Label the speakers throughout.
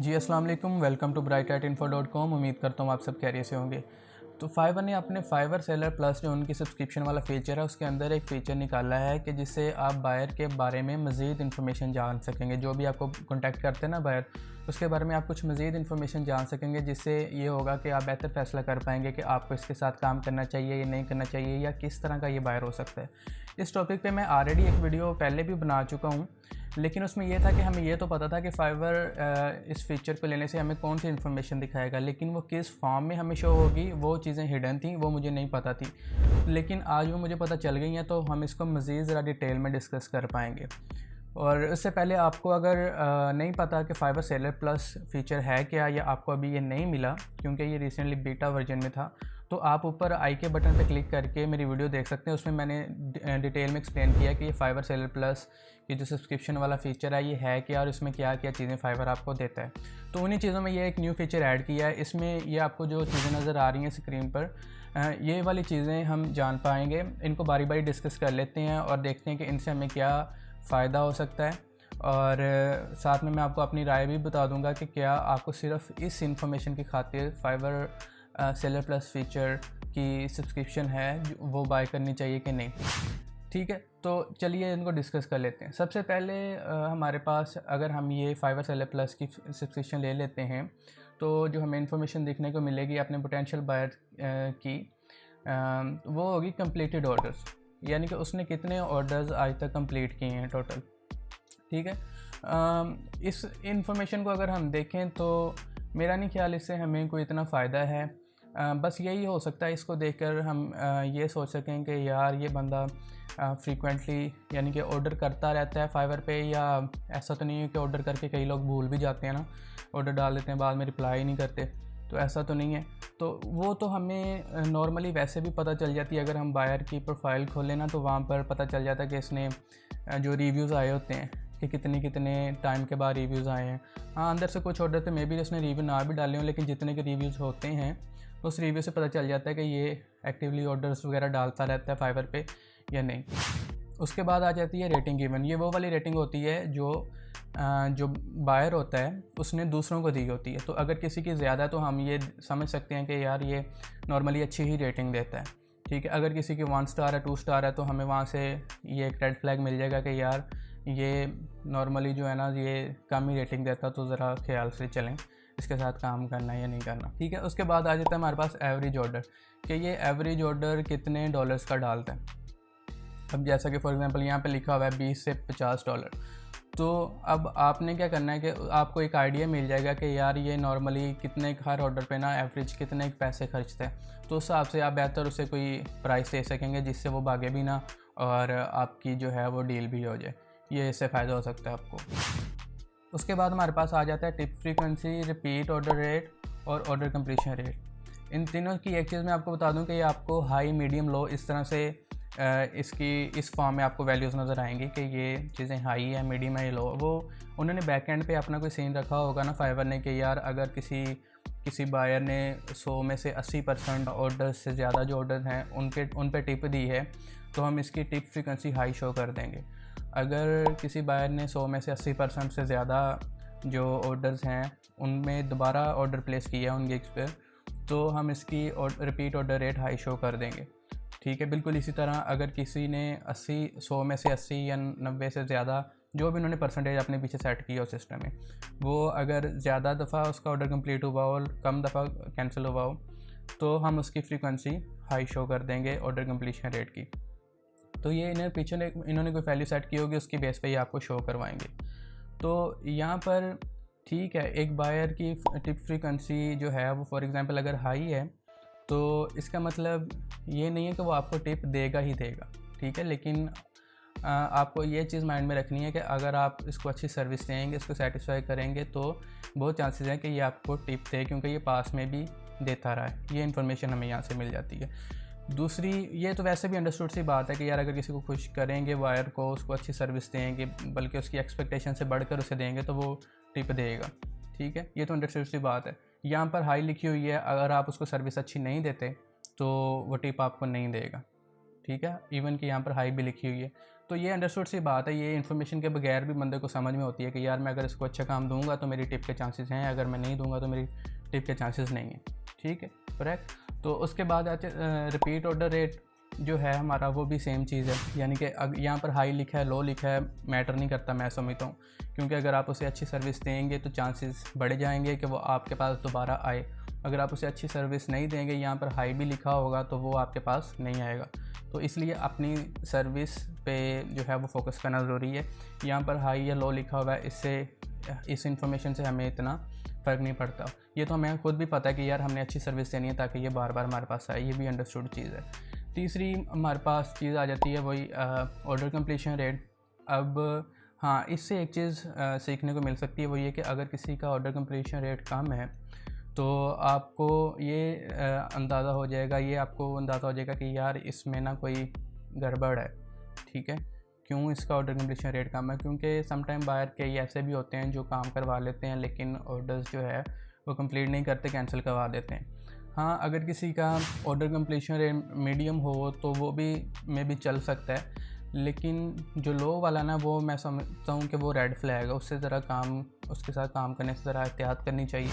Speaker 1: जी अस्सलाम वालेकुम, welcome to brightatinfo.com। उम्मीद करता हूँ आप सब कैरियर से होंगे। तो फाइवर ने अपने फाइवर सेलर प्लस जो उनकी सब्सक्रिप्शन वाला फ़ीचर है उसके अंदर एक फ़ीचर निकाला है कि जिससे आप बायर के बारे में मज़ीद इन्फॉर्मेशन जान सकेंगे। जो भी आपको कॉन्टैक्ट करते हैं ना बायर, उसके बारे में आप कुछ मज़ीद इन्फॉर्मेशन जान सकेंगे, जिससे ये होगा कि आप बेहतर फ़ैसला कर पाएंगे कि आपको इसके साथ काम करना चाहिए या नहीं करना चाहिए, या किस तरह का ये बायर हो सकता है। इस टॉपिक पे मैं ऑलरेडी एक वीडियो पहले भी बना चुका हूँ, लेकिन उसमें यह था कि हमें ये तो पता था कि फाइवर इस फीचर को लेने से हमें कौन सी इन्फॉर्मेशन दिखाएगा, लेकिन वो किस फॉर्म में हमें शो होगी वो चीज़ें हिडन थी, वो मुझे नहीं पता थी। लेकिन आज वो मुझे पता चल गई हैं, तो हम इसको मज़ीद ज़रा डिटेल में डिस्कस कर पाएंगे। और इससे पहले आपको अगर नहीं पता कि फाइवर सेलर प्लस फ़ीचर है क्या, या आपको अभी ये नहीं मिला क्योंकि ये रिसेंटली बीटा वर्जन में था, तो आप ऊपर आई के बटन पर क्लिक करके मेरी वीडियो देख सकते हैं। उसमें मैंने डिटेल में एक्सप्लेन किया कि ये फाइवर सेलर प्लस की जो सब्सक्रिप्शन वाला फ़ीचर है ये है क्या, और इसमें क्या क्या चीज़ें फाइवर आपको देता है। तो उन्हीं चीज़ों में ये एक न्यू फीचर ऐड किया है। इसमें ये आपको जो चीज़ें नज़र आ रही हैं स्क्रीन पर, ये वाली चीज़ें हम जान पाएंगे। इनको बारी बारी डिस्कस कर लेते हैं और देखते हैं कि इनसे हमें क्या फ़ायदा हो सकता है। और साथ में मैं आपको अपनी राय भी बता दूंगा कि क्या आपको सिर्फ इस इंफॉर्मेशन की खातिर फाइवर सेलर प्लस फ़ीचर की सब्सक्रिप्शन है वो बाय करनी चाहिए कि नहीं। ठीक है, तो चलिए इनको डिस्कस कर लेते हैं। सबसे पहले हमारे पास अगर हम ये फाइवर सेलर प्लस की सब्सक्रिप्शन ले लेते हैं, तो जो हमें इंफॉर्मेशन देखने को मिलेगी अपने पोटेंशियल बायर की, वो होगी कंप्लीटेड ऑर्डर्स, यानी कि उसने कितने ऑर्डर्स आज तक कंप्लीट किए हैं टोटल। ठीक है, इस इंफॉर्मेशन को अगर हम देखें तो मेरा नहीं ख्याल इससे हमें कोई इतना फ़ायदा है। बस यही हो सकता है, इसको देखकर हम ये सोच सकें कि यार ये बंदा फ्रीक्वेंटली यानी कि ऑर्डर करता रहता है फाइवर पे, या ऐसा तो नहीं है कि ऑर्डर करके कई लोग भूल भी जाते हैं ना, ऑर्डर डाल देते हैं बाद में रिप्लाई नहीं करते, तो ऐसा तो नहीं है। तो वो तो हमें नॉर्मली वैसे भी पता चल जाती है। अगर हम बायर की प्रोफाइल खोलें ना, तो वहाँ पर पता चल जाता है कि इसने जो रिव्यूज़ आए होते हैं कि कितने कितने टाइम के बाद रिव्यूज़ आए हैं। हाँ, अंदर से कुछ ऑर्डर तो मे बी उसने रिव्यू ना भी डाले हों, लेकिन जितने के रिव्यूज़ होते हैं उस रिव्यू से पता चल जाता है कि ये एक्टिवली ऑर्डर्स वगैरह डालता रहता है फाइवर पे या नहीं। उसके बाद आ जाती है रेटिंग गिवन। ये वो वाली रेटिंग होती है जो बायर होता है उसने दूसरों को दी होती है। तो अगर किसी की ज़्यादा, तो हम ये समझ सकते हैं कि यार ये नॉर्मली अच्छी ही रेटिंग देता है। ठीक है, अगर किसी की 1 स्टार है 2 स्टार है, तो हमें वहाँ से ये एक रेड फ्लैग मिल जाएगा कि यार ये नॉर्मली जो है ना ये कम ही रेटिंग देता, तो ज़रा ख्याल से चलें, इसके साथ काम करना है या नहीं करना। ठीक है, उसके बाद आ जाता है हमारे पास एवरेज ऑर्डर, कि ये एवरेज ऑर्डर कितने डॉलर्स का डालता है। अब जैसा कि फॉर एग्जांपल यहाँ पे लिखा हुआ है 20 से 50 डॉलर, तो अब आपने क्या करना है कि आपको एक आइडिया मिल जाएगा कि यार ये नॉर्मली कितने हर ऑर्डर पे ना एवरेज कितने पैसे खर्चते हैं, तो उस हिसाब से आप बेहतर उसे कोई प्राइस दे सकेंगे जिससे वो भागे भी ना और आपकी जो है वो डील भी हो जाए। ये इससे फ़ायदा हो सकता है आपको। उसके बाद हमारे पास आ जाता है tip frequency, repeat order rate और ऑर्डर कंप्लीशन रेट। इन तीनों की एक चीज़ मैं आपको बता दूं कि ये आपको हाई, मीडियम, लो इस तरह से इसकी इस फॉर्म में आपको वैल्यूज़ नज़र आएंगी कि ये चीज़ें हाई है, मीडियम है, लो। वो उन्होंने बैक एंड पे अपना कोई सीन रखा होगा ना फाइवर ने, कि यार अगर किसी बायर ने 100 में से 80% ऑर्डर से ज़्यादा जो ऑर्डर हैं उन पे टिप दी है, तो हम इसकी टिप फ्रीक्वेंसी हाई शो कर देंगे। अगर किसी बायर ने 100 में से 80% से ज़्यादा जो ऑर्डर्स हैं उनमें दोबारा ऑर्डर प्लेस किया है उन गिग्स पर, तो हम इसकी repeat order rate high show कर देंगे। ठीक है, बिल्कुल इसी तरह अगर किसी ने 100 में से 80 या 90 से ज़्यादा जो भी उन्होंने परसेंटेज अपने पीछे सेट किया हो सिस्टम में, वो अगर ज़्यादा दफ़ा उसका ऑर्डर कंप्लीट हुआ हो और कम दफ़ा कैंसिल हुआ हो, तो हम उसकी फ्रीक्वेंसी हाई शो कर देंगे ऑर्डर कंप्लीशन रेट की। तो ये इन्होंने कोई वैल्यू सेट की होगी, उसकी बेस पे ये आपको शो करवाएंगे। तो यहाँ पर ठीक है, एक बायर की टिप फ्रीक्वेंसी जो है वो फॉर एग्ज़ाम्पल अगर हाई है, तो इसका मतलब ये नहीं है कि वो आपको टिप देगा ही देगा। ठीक है, लेकिन आपको ये चीज़ माइंड में रखनी है कि अगर आप इसको अच्छी सर्विस देंगे, इसको सेटिस्फाई करेंगे, तो बहुत चांसेस हैं कि ये आपको टिप दे, क्योंकि ये पास में भी देता रहा है। ये इन्फॉर्मेशन हमें यहाँ से मिल जाती है। दूसरी, ये तो वैसे भी अंडरस्टूड सी बात है कि यार अगर किसी को खुश करेंगे बायर को, उसको अच्छी सर्विस देंगे, बल्कि उसकी एक्सपेक्टेशन से बढ़कर उसे देंगे, तो वो टिप देगा। ठीक है, ये तो अंडरस्टूड सी बात है। यहाँ पर हाई लिखी हुई है, अगर आप उसको सर्विस अच्छी नहीं देते तो वो टिप आपको नहीं देगा। ठीक है, इवन कि यहाँ पर हाई भी लिखी हुई है। तो ये अंडरस्टूड सी बात है, ये इन्फॉर्मेशन के बगैर भी बंदे को समझ में होती है कि यार मैं अगर इसको अच्छा काम दूंगा तो मेरी टिप के चांसेस हैं, अगर मैं नहीं दूंगा तो मेरी टिप के चांसेस नहीं हैं। ठीक है, करेक्ट। तो उसके बाद आते रिपीट ऑर्डर रेट जो है हमारा, वो भी सेम चीज़ है, यानी कि यहाँ पर हाई लिखा है लो लिखा है मैटर नहीं करता, मैं समझता हूँ, क्योंकि अगर आप उसे अच्छी सर्विस देंगे तो चांसेस बढ़ जाएंगे कि वो आपके पास दोबारा आए। अगर आप उसे अच्छी सर्विस नहीं देंगे, यहाँ पर हाई भी लिखा होगा, तो वो आपके पास नहीं आएगा। तो इसलिए अपनी सर्विस पे जो है वो फोकस करना ज़रूरी है। यहाँ पर हाई या लो लिखा हुआ है, इससे इस इंफॉर्मेशन से हमें इतना फ़र्क नहीं पड़ता। ये तो हमें खुद भी पता है कि यार हमने अच्छी सर्विस देनी है ताकि ये बार बार हमारे पास आए, ये भी अंडरस्टूड चीज़ है। तीसरी हमारे पास चीज़ आ जाती है वही ऑर्डर कंप्लीशन रेट। अब हाँ, इससे एक चीज़ सीखने को मिल सकती है, वो ये कि अगर किसी का ऑर्डर कंप्लीशन रेट कम है तो आपको ये अंदाज़ा हो जाएगा, ये आपको अंदाज़ा हो जाएगा कि यार इसमें ना कोई गड़बड़ है। ठीक है, क्यों इसका ऑर्डर कंप्लीशन रेट कम है? क्योंकि समटाइम बायर कई ऐसे भी होते हैं जो काम करवा लेते हैं लेकिन ऑर्डर्स जो है वो कंप्लीट नहीं करते, कैंसिल करवा देते हैं। हाँ, अगर किसी का ऑर्डर कंप्लीशन रेट मीडियम हो तो वो भी मे भी चल सकता है, लेकिन जो लो वाला ना, वो मैं समझता हूँ कि वो रेड फ्लैग है। उससे ज़रा उसके साथ काम करने से ज़रा एहतियात करनी चाहिए,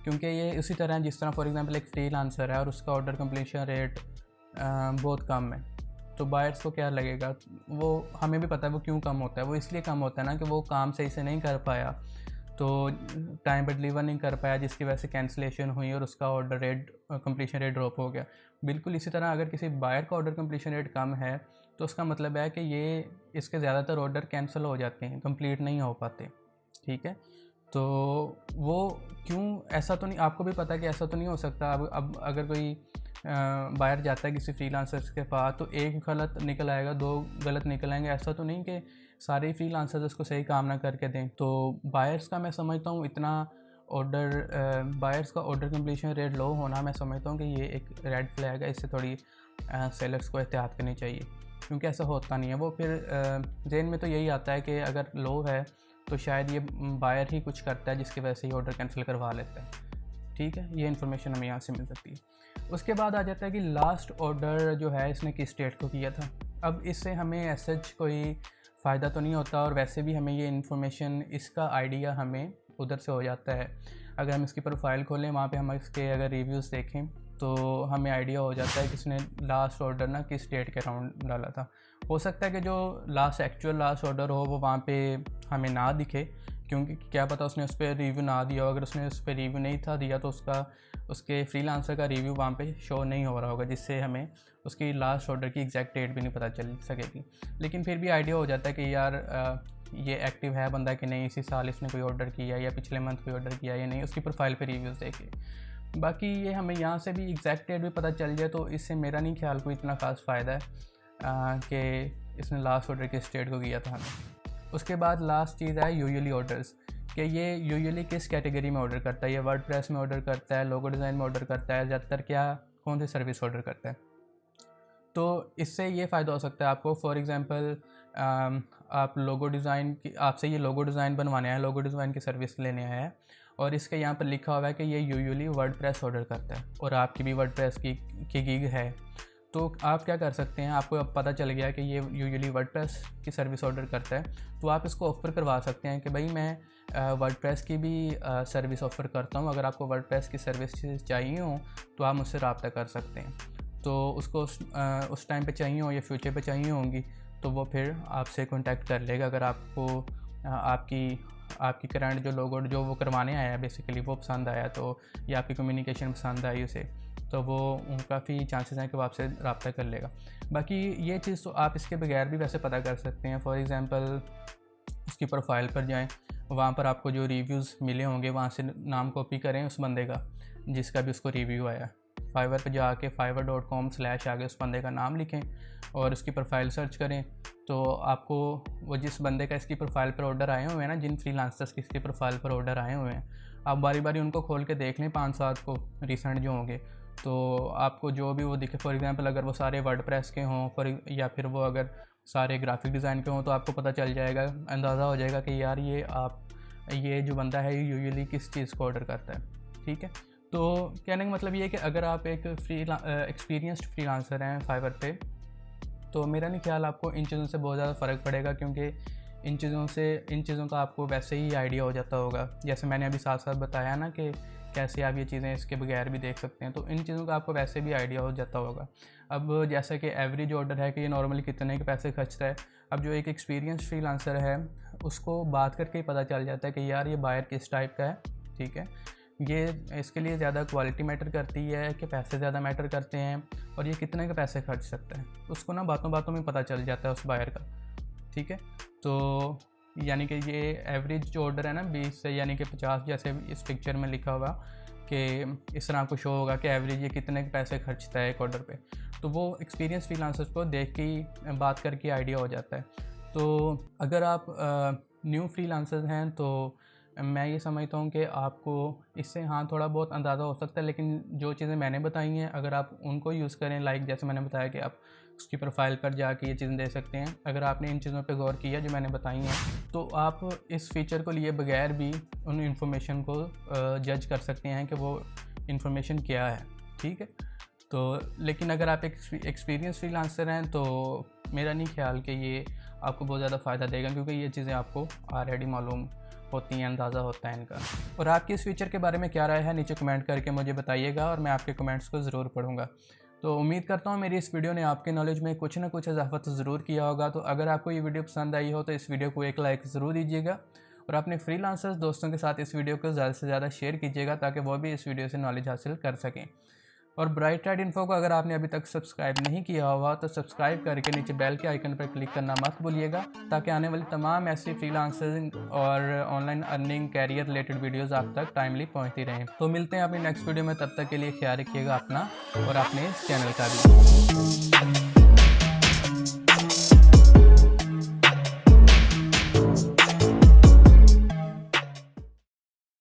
Speaker 1: क्योंकि ये उसी तरह जिस तरह फॉर एग्जांपल एक फ्रीलांसर है और उसका ऑर्डर कंप्लीशन रेट बहुत कम है, तो बायर्स को क्या लगेगा? वो हमें भी पता है वो क्यों कम होता है। वो इसलिए कम होता है ना कि वो काम सही से नहीं कर पाया, तो टाइम पर डिलीवर नहीं कर पाया, जिसकी वजह से कैंसिलेशन हुई और उसका order rate completion rate drop हो गया। बिल्कुल इसी तरह अगर किसी बायर का ऑर्डर कंप्लीशन रेट कम है तो उसका मतलब है कि इसके ज़्यादातर ऑर्डर कैंसिल हो जाते हैं, कंप्लीट नहीं हो पाते। ठीक है, तो वो क्यों? ऐसा तो नहीं, आपको भी पता है कि ऐसा तो नहीं हो सकता। अब अगर कोई बायर जाता है किसी फ्रीलांसर्स के पास तो एक गलत निकल आएगा, दो गलत निकल आएंगे, ऐसा तो नहीं कि सारे फ्रीलांसर्स उसको सही काम ना करके दें। तो बायर्स का मैं समझता हूँ इतना बायर्स का ऑर्डर कंप्लीशन रेट लो होना, मैं समझता हूँ कि ये एक रेड फ्लैग है। इससे थोड़ी सेलर्स को एहतियात करनी चाहिए, क्योंकि ऐसा होता नहीं है। वो फिर जहन में तो यही आता है कि अगर लो है तो शायद ये बायर ही कुछ करता है जिसकी वजह से ये ऑर्डर कैंसिल करवा लेता है। ठीक है, ये इन्फॉर्मेशन हमें यहाँ से मिल सकती है। उसके बाद आ जाता है कि लास्ट ऑर्डर जो है इसने किस डेट को किया था। अब इससे हमें ऐसा कोई फ़ायदा तो नहीं होता, और वैसे भी हमें ये इन्फॉर्मेशन, इसका आइडिया हमें उधर से हो जाता है। अगर हम इसकी प्रोफाइल खोलें, वहाँ पे हम इसके अगर रिव्यूज़ देखें तो हमें आइडिया हो जाता है कि इसने लास्ट ऑर्डर ना किस डेट के अराउंड डाला था। हो सकता है कि जो एक्चुअल लास्ट ऑर्डर हो वो वहाँ पे हमें ना दिखे, क्योंकि क्या पता उसने उस पर रिव्यू ना दिया हो। अगर उसने उस पर रिव्यू नहीं था दिया तो उसके फ्रीलांसर का रिव्यू वहाँ पे शो नहीं हो रहा होगा, जिससे हमें उसकी लास्ट ऑर्डर की एग्जैक्ट डेट भी नहीं पता चल सकेगी। लेकिन फिर भी आइडिया हो जाता है कि यार ये एक्टिव है बंदा कि नहीं, इसी साल इसने कोई ऑर्डर किया या पिछले मंथ कोई ऑर्डर किया या नहीं, उसकी प्रोफाइल पे रिव्यूज़ देखे। बाकी ये हमें यहाँ से भी एग्जैक्ट डेट भी पता चल जाए तो इससे मेरा नहीं ख्याल कोई इतना ख़ास फ़ायदा है कि इसने लास्ट ऑर्डर किस डेट को किया था हमें। उसके बाद लास्ट चीज़ है यूजुअली ऑर्डर्स, कि ये यूजुअली किस कैटेगरी में ऑर्डर करता है। ये वर्डप्रेस में ऑर्डर करता है, लोगो डिज़ाइन में ऑर्डर करता है, ज़्यादातर कौन सी सर्विस ऑर्डर करता है। तो इससे ये फ़ायदा हो सकता है आपको। फॉर एग्ज़ाम्पल आप लोगो डिज़ाइन की, आपसे ये लोगो डिज़ाइन बनवाने हैं, लोगो डिज़ाइन की सर्विस लेने आया है, और इसके यहाँ पर लिखा हुआ है कि ये यूजुअली वर्डप्रेस ऑर्डर करता है और आपकी भी वर्डप्रेस की गिग है। तो आप क्या कर सकते हैं, आपको अब पता चल गया कि ये यूजुअली वर्डप्रेस की सर्विस ऑर्डर करता है, तो आप इसको ऑफ़र करवा सकते हैं कि भाई मैं वर्डप्रेस की भी सर्विस ऑफ़र करता हूँ, अगर आपको वर्डप्रेस की सर्विस आपको हो तो आप मुझसे रब्ता कर सकते हैं। तो उसको उस टाइम पे चाहिए हो या फ्यूचर पे चाहिए होंगी तो वो फिर आपसे कांटेक्ट कर लेगा। अगर आपको आपकी करंट जो लोगो जो वो करवाने आया है बेसिकली वो पसंद आया, तो या आपकी कम्युनिकेशन पसंद आई उसे, तो वो काफ़ी चांसेस हैं कि वो आपसे रब्ता कर लेगा। बाकी ये चीज़ तो आप इसके बगैर भी वैसे पता कर सकते हैं। फॉर एग्ज़ाम्पल उसकी प्रोफाइल पर जाएं, वहाँ पर आपको जो रिव्यूज़ मिले होंगे वहाँ से नाम कॉपी करें उस बंदे का जिसका भी उसको रिव्यू आया। फाइवर पे जाके fiverr.com/ आगे उस बंदे का नाम लिखें और उसकी प्रोफाइल सर्च करें, तो आपको वो जिस बंदे का इसकी प्रोफाइल पर ऑर्डर आए हुए हैं ना, जिन फ्रीलांसर्स की इसकी प्रोफाइल पर ऑर्डर आए हुए हैं, आप बारी बारी उनको खोल के देख लें 5-7 को रिसेंट जो होंगे, तो आपको जो भी वो दिखे, फॉर एग्ज़ाम्पल अगर वो सारे वर्डप्रेस के हों या फिर वो अगर सारे ग्राफिक डिज़ाइन के हों, तो आपको पता चल जाएगा, अंदाज़ा हो जाएगा कि यार ये जो बंदा है ये यूजुअली किस चीज़ को ऑर्डर करता है। ठीक है, तो कहने का मतलब ये है कि अगर आप एक एक्सपीरियंस्ड फ्रीलांसर हैं फाइवर पे, तो मेरा नहीं ख्याल आपको इन चीज़ों से बहुत ज़्यादा फ़र्क पड़ेगा, क्योंकि इन चीज़ों का आपको वैसे ही आइडिया हो जाता होगा। जैसे मैंने अभी साथ साथ बताया ना कि कैसे आप ये चीज़ें इसके बगैर भी देख सकते हैं, तो इन चीज़ों का आपको वैसे भी आइडिया हो जाता होगा। अब जैसे कि एवरेज ऑर्डर है कि ये नॉर्मली कितने के पैसे खर्चता है, अब जो एक एक्सपीरियंस फ्रीलांसर है उसको बात करके ही पता चल जाता है कि यार ये बायर किस टाइप का है, ठीक है। ये इसके लिए ज़्यादा क्वालिटी मैटर करती है कि पैसे ज़्यादा मैटर करते हैं, और ये कितने के पैसे खर्च सकता है उसको ना बातों बातों में पता चल जाता है उस बायर का, ठीक है। तो यानी कि ये एवरेज जो ऑर्डर है ना 20 से यानी कि 50, जैसे इस पिक्चर में लिखा होगा कि इस तरह आपको शो होगा कि एवरेज ये कितने के पैसे खर्चता है एक ऑर्डर पे, तो वो एक्सपीरियंस फ्रीलांसर्स को देख के ही बात करके आइडिया हो जाता है। तो अगर आप न्यू फ्रीलांसर्स हैं तो मैं ये समझता हूँ कि आपको इससे हाँ थोड़ा बहुत अंदाज़ा हो सकता है, लेकिन जो चीज़ें मैंने बताई हैं अगर आप उनको यूज़ करें, लाइक जैसे मैंने बताया कि आप उसकी प्रोफाइल पर जाके ये चीज़ें दे सकते हैं, अगर आपने इन चीज़ों पे गौर किया जो मैंने बताई हैं, तो आप इस फीचर को लिए बगैर भी उन इंफॉर्मेशन को जज कर सकते हैं कि वो इंफॉर्मेशन क्या है, ठीक है। तो लेकिन अगर आप एक एक्सपीरियंस फ्रीलांसर हैं तो मेरा नहीं ख्याल कि ये आपको बहुत ज़्यादा फ़ायदा देगा, क्योंकि ये चीज़ें आपको ऑलरेडी मालूम होती हैं, अंदाज़ा होता है इनका। और आपकी इस फीचर के बारे में क्या राय है नीचे कमेंट करके मुझे बताइएगा, और मैं आपके कमेंट्स को ज़रूर पढ़ूंगा। तो उम्मीद करता हूँ मेरी इस वीडियो ने आपके नॉलेज में कुछ ना कुछ इजाफा तो ज़रूर किया होगा। तो अगर आपको ये वीडियो पसंद आई हो तो इस वीडियो को एक लाइक ज़रूर दीजिएगा, और अपने फ्रीलांसर्स दोस्तों के साथ इस वीडियो को ज़्यादा से ज़्यादा शेयर कीजिएगा ताकि वो भी इस वीडियो से नॉलेज हासिल कर सकें। और ब्राइट इन्फो को अगर आपने अभी तक सब्सक्राइब नहीं किया हुआ तो सब्सक्राइब करके नीचे बेल के आइकन पर क्लिक करना मत भूलिएगा, ताकि आने वाली तमाम ऐसी फ्रीलांसिंग और online earning career related videos आप तक टाइमली पहुंचती रहें। तो मिलते हैं अपनी नेक्स्ट वीडियो में, तब तक के लिए ख्याल रखिएगा अपना और अपने इस चैनल का भी।